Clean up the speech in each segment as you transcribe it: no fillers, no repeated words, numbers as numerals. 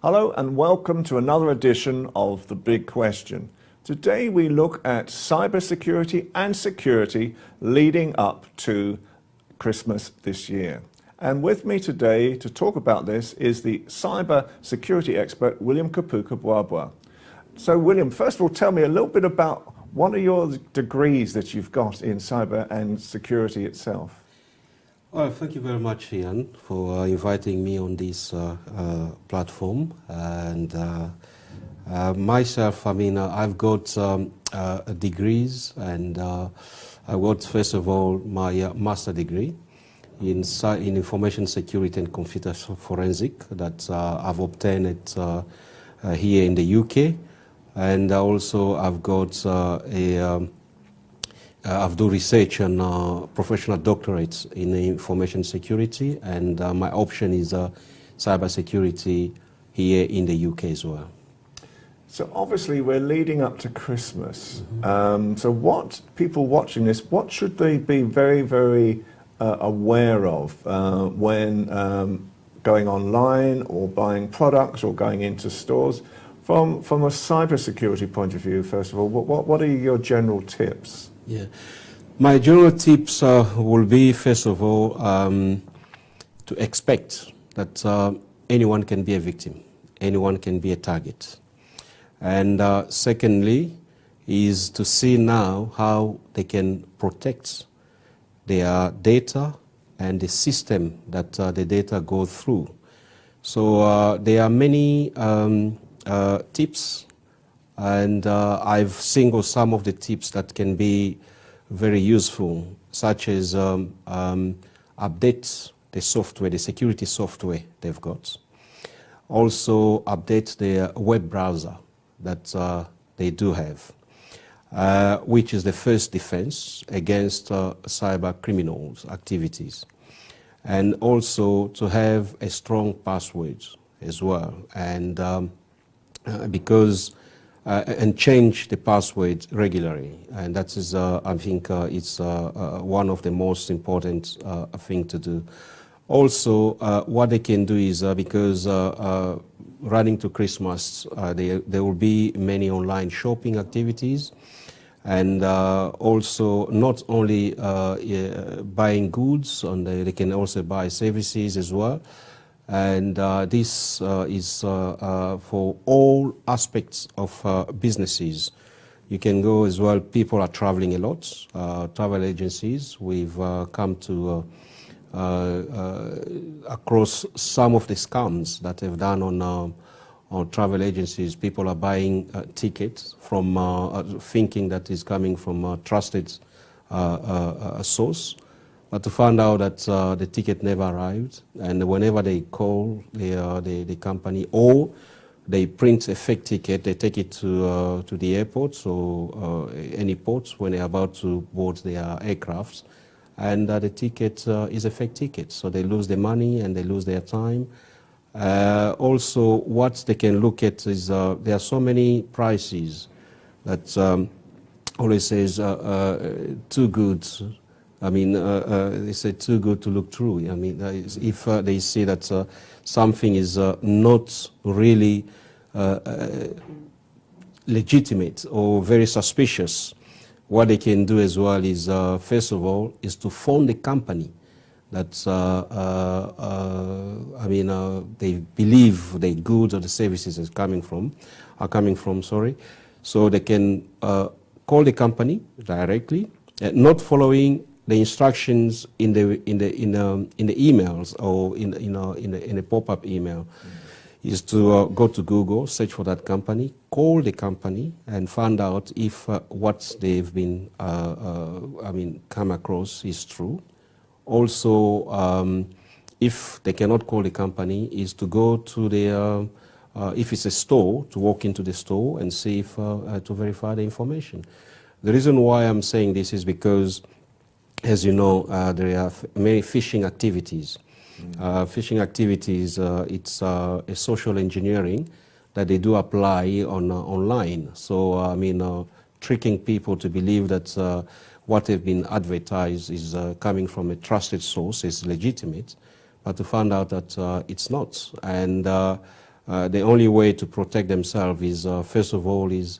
Hello and welcome to another edition of The Big Question. Today we look at cybersecurity and security leading up to Christmas this year. And with me today to talk about this is the cybersecurity expert William Kapuku-Bwabwa. So William, first of all, tell me a little bit about what are your degrees that you've got in cyber and security itself? Well, thank you very much, Ian, for inviting me on this platform. And myself, I've got degrees, and I got, first of all, my master degree in information security and computer forensic that I've obtained it here in the UK. And also I've got I've done research and professional doctorates in information security, and my option is cybersecurity here in the UK as well. So obviously we're leading up to Christmas. So what people watching this, what should they be very, very aware of when going online or buying products or going into stores? From a cybersecurity point of view, first of all, what are your general tips? Yeah, my general tips will be, first of all, to expect that anyone can be a victim, anyone can be a target. And secondly, is to see now how they can protect their data and the system that the data go through. So there are many tips, and I've singled some of the tips that can be very useful, such as update the software, the security software they've got. Also update their web browser that they do have, which is the first defense against cyber criminals activities. And also to have a strong password as well, and and change the password regularly, and that is, I think, it's one of the most important thing to do. Also, what they can do is because running to Christmas, there will be many online shopping activities, and also not only buying goods, and they can also buy services as well. And this is for all aspects of businesses. You can go as well. People are traveling a lot. Travel agencies, we've come to across some of the scams that they've done on travel agencies. People are buying tickets from thinking that is coming from a trusted source, but to find out that the ticket never arrived, and whenever they call the company, or they print a fake ticket, they take it to the airport or any port when they're about to board their aircrafts, and the ticket is a fake ticket, so they lose their money and they lose their time. Also, what they can look at is there are so many prices that always says too good. They say too good to look true. If they see that something is not really legitimate or very suspicious, what they can do as well is, first of all, is to phone the company that they believe the goods or the services are coming from. So they can call the company directly, not following the instructions in the emails or in a pop-up email. Is to go to Google, search for that company, call the company, and find out if what they've been come across is true. Also, if they cannot call the company, is to go to their if it's a store, to walk into the store and see if to verify the information. The reason why I'm saying this is because, as you know, there are many phishing activities. Phishing activities, it's a social engineering that they do apply online. So, tricking people to believe that what they've been advertised is coming from a trusted source, is legitimate, but to find out that it's not. And the only way to protect themselves is, first of all, is,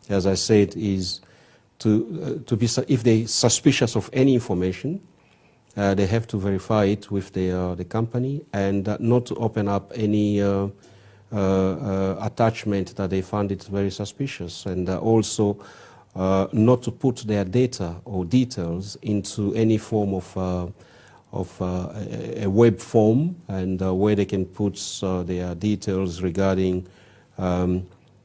as I said, is to be, if they're suspicious of any information, they have to verify it with the company, and not to open up any attachment that they find it very suspicious, and also not to put their data or details into any form of a web form, and where they can put their details regarding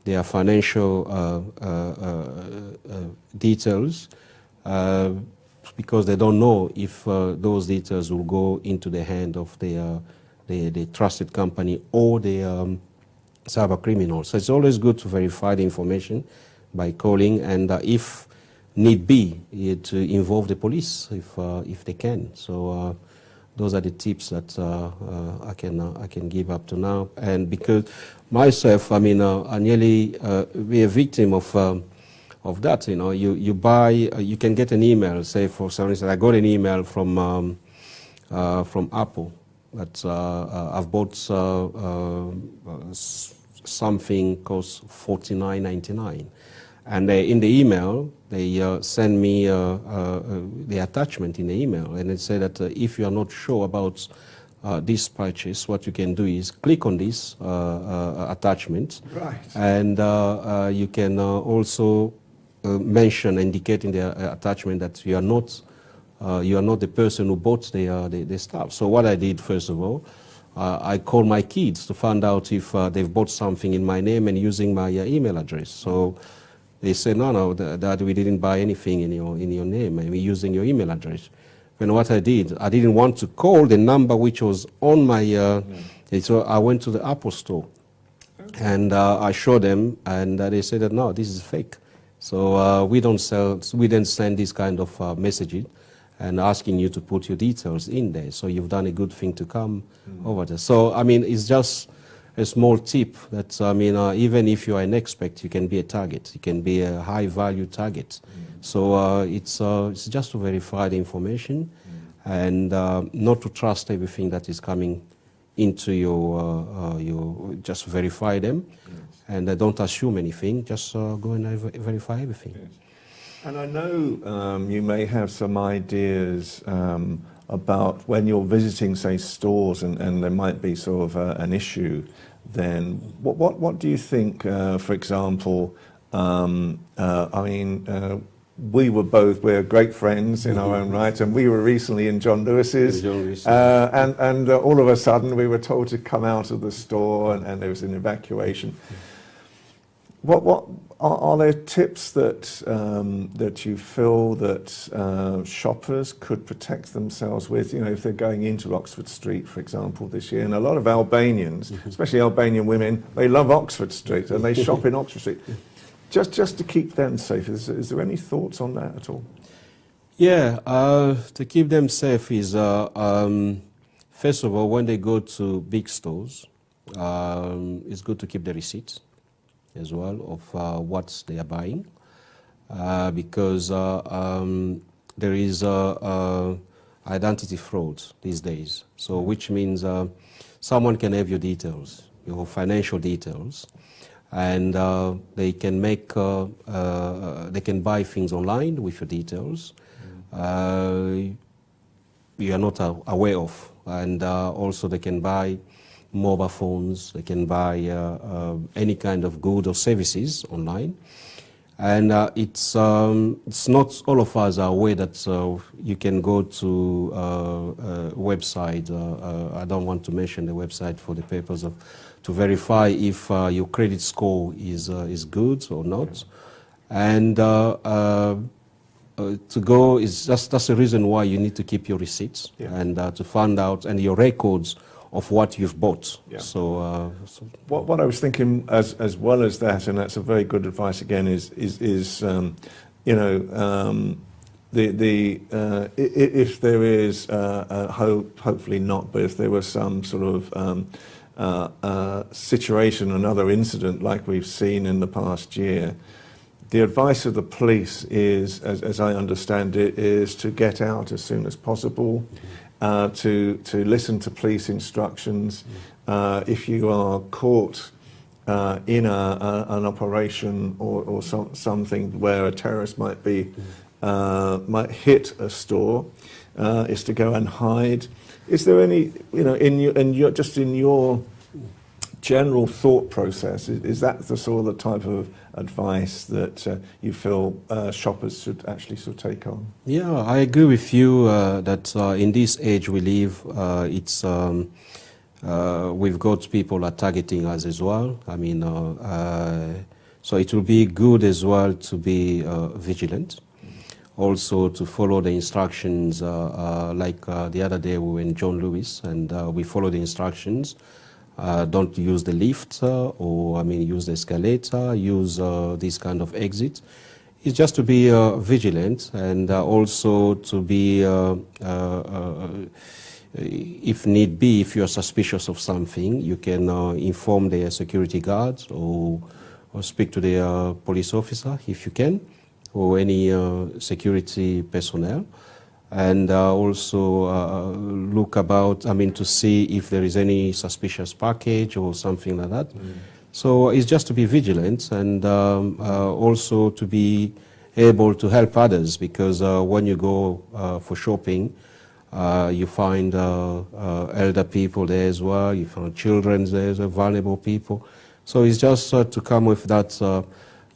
their financial details, because they don't know if those details will go into the hand of the trusted company or the cyber criminals. So it's always good to verify the information by calling, and if need be, to involve the police if they can. So those are the tips that I can give up to now. And because myself, I mean, I nearly be a victim of that. You know, you buy, you can get an email. Say for some reason, I got an email from Apple that I've bought something cost $49.99. And in the email, they send me the attachment in the email, and they say that if you are not sure about this purchase, what you can do is click on this attachment, Right. and you can also mention, indicate in the attachment that you are not the person who bought the stuff. So what I did, first of all, I called my kids to find out if they've bought something in my name and using my email address. So they said, no, Dad, we didn't buy anything in your name, and we're using your email address. And what I did, I didn't want to call the number which was on my, so I went to the Apple store, and I showed them, and they said that, no, this is fake. So we don't send this kind of messaging and asking you to put your details in there. So you've done a good thing to come over there. So, I mean, it's just a small tip that, I mean, even if you are an expert, you can be a target. You can be a high-value target. So it's just to verify the information and not to trust everything that is coming into your just verify them. And don't assume anything, just go and verify everything. Yes. And I know you may have some ideas about when you're visiting, say, stores, and there might be sort of an issue, then what do you think, for example, I mean, we're great friends in our own right, and we were recently in John Lewis's, and all of a sudden we were told to come out of the store, and there was an evacuation. What are there tips that you feel that shoppers could protect themselves with? You know, if they're going into Oxford Street, for example, this year, and a lot of Albanians, especially Albanian women, they love Oxford Street and they shop in Oxford Street. Just to keep them safe, is there any thoughts on that at all? Yeah, to keep them safe is, first of all, when they go to big stores, it's good to keep the receipts as well of what they are buying, because there is identity fraud these days. So which means someone can have your details, your financial details, and they can make they can buy things online with your details you are not aware of, and also they can buy mobile phones, they can buy any kind of good or services online. And it's not all of us are aware that you can go to a website, I don't want to mention the website for the purpose of, to verify if your credit score is good or not. And to go is just, that's the reason why you need to keep your receipts and to find out, and your records of what you've bought. Yeah. So, what I was thinking as well as that, and that's a very good advice again, is you know, if there is hopefully not, but if there was some sort of situation, another incident like we've seen in the past year, the advice of the police is, as I understand it, is to get out as soon as possible. To listen to police instructions, if you are caught in an operation or something where a terrorist might might hit a store, is to go and hide. Is there any, just in your general thought process, is that the sort of type of advice that you feel shoppers should actually sort of take on? Yeah, I agree with you that in this age we live, we've got people are targeting us as well. I mean, so it will be good as well to be vigilant. Also to follow the instructions, like the other day we were in John Lewis and we followed the instructions. Don't use the lift use the escalator, use this kind of exit. It's just to be vigilant and also to be, if need be, if you're suspicious of something, you can inform the security guards or speak to the police officer if you can, or any security personnel, and also look about, to see if there is any suspicious package or something like that. So it's just to be vigilant and also to be able to help others, because when you go for shopping, you find elder people there as well, you find children there, vulnerable people. So it's just to come with that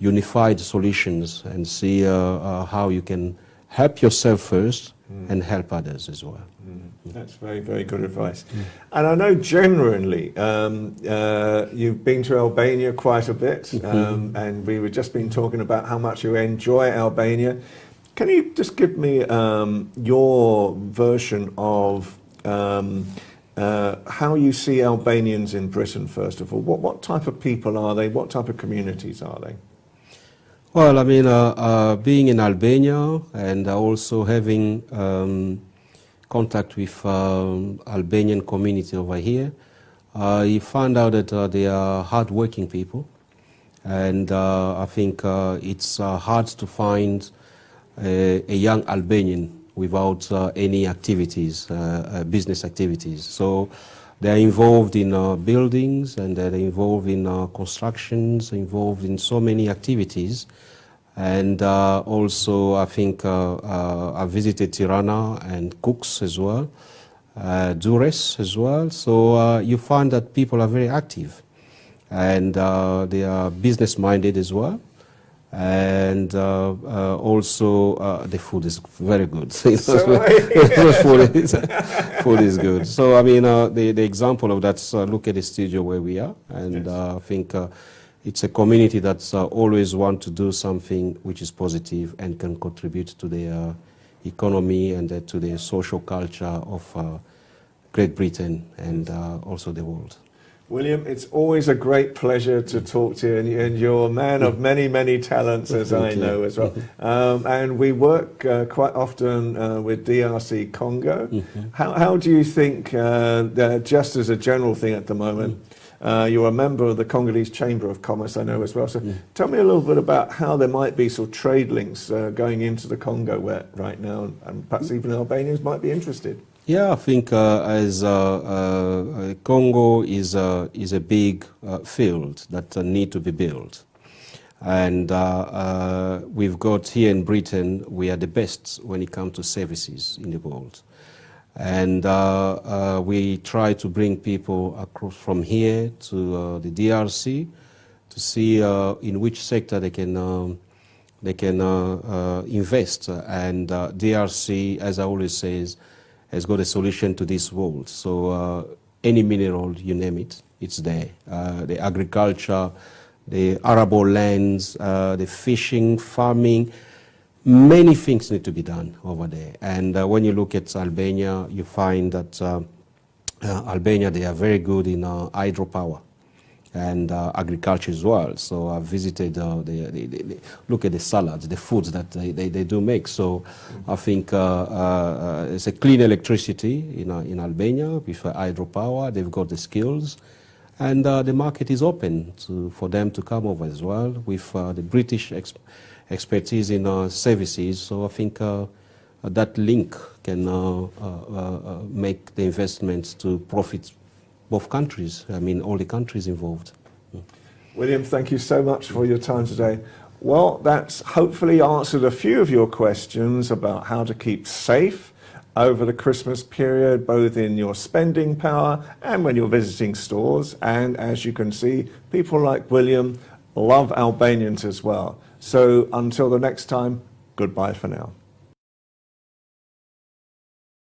unified solutions and see how you can help yourself first and help others as well. That's very, very good advice. And I know generally you've been to Albania quite a bit, and we were just been talking about how much you enjoy Albania. Can you just give me your version of how you see Albanians in Britain, first of all? What type of people are they? What type of communities are they? Well, being in Albania and also having contact with Albanian community over here, you find out that they are hard-working people, and I think it's hard to find a young Albanian without any activities, business activities. So they are involved in buildings, and they're involved in constructions, involved in so many activities. And also, I think I visited Tirana and Cooks as well, Dures as well. So you find that people are very active, and they are business-minded as well. And also the food is very good. Food is good. So the example of that, look at the studio where we are, and I think it's a community that's always want to do something which is positive and can contribute to the economy and to the social culture of Great Britain and also the world. William, it's always a great pleasure to talk to you, and you're a man of many, many talents, as I know as well. And we work quite often with DRC Congo. How do you think, just as a general thing at the moment, you're a member of the Congolese Chamber of Commerce, I know as well. So tell me a little bit about how there might be sort of trade links going into the Congo right now, and perhaps even Albanians might be interested. Yeah, I think as Congo is a big field that need to be built, and we've got here in Britain, we are the best when it comes to services in the world, and we try to bring people across from here to the DRC to see in which sector they can invest, and DRC, as I always says, has got a solution to this world. So any mineral, you name it, it's there. The agriculture, the arable lands, the fishing, farming, many things need to be done over there. And when you look at Albania, you find that Albania, they are very good in hydropower and agriculture as well. So I visited, look at the salads, the foods that they do make. So I think it's a clean electricity in Albania with hydropower. They've got the skills, and the market is open for them to come over as well with the British expertise in services. So I think that link can make the investments to profit both countries, I mean all the countries involved. William, thank you so much for your time today. Well, that's hopefully answered a few of your questions about how to keep safe over the Christmas period, both in your spending power and when you're visiting stores. And as you can see, people like William love Albanians as well. So until the next time, goodbye for now.